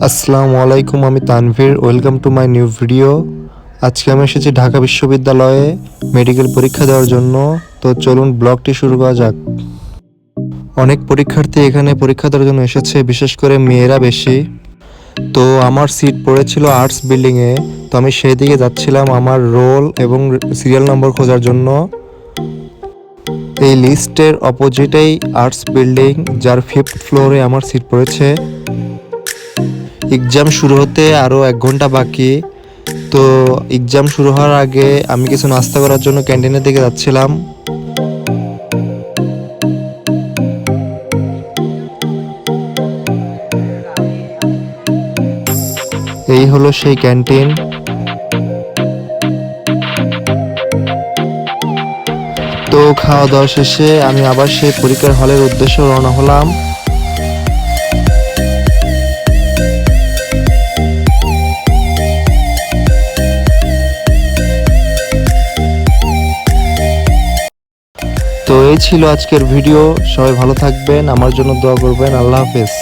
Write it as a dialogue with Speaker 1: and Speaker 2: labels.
Speaker 1: আসসালামু আলাইকুম, আমি Tanvir. Welcome to my new video. আজকে আমি এসেছি ঢাকা বিশ্ববিদ্যালয়ে মেডিকেল পরীক্ষা দেওয়ার জন্য। তো চলুন ব্লগটি শুরু করা যাক। অনেক পরীক্ষার্থী এখানে পরীক্ষা দেওয়ার জন্য এসেছে, বিশেষ করে মেয়েরা বেশি। তো আমার সিট পড়েছিল আর্টস বিল্ডিংয়ে। তো আমি সেই দিকে যাচ্ছিলাম আমার রোল এবং সিরিয়াল নম্বর খোঁজার জন্য। এই লিস্টের অপোজিটেই আর্টস বিল্ডিং, যার 5th ফ্লোরে আমার সিট পড়েছে। এক্সাম শুরু হতে আরও 1 ঘন্টা বাকি। তো এক্সাম শুরু হওয়ার আগে আমি কিছু নাস্তা করার জন্য ক্যান্টিনের দিকে যাচ্ছিলাম। এই হলো সেই ক্যান্টিন। তো খাওয়া দাওয়া শেষে আমি আবার সেই পরীক্ষার হলের উদ্দেশ্যে রওনা হলাম। তো এই ছিল আজকের ভিডিও। সবাই ভালো থাকবেন, আমার জন্য দোয়া করবেন। আল্লাহ হাফেজ।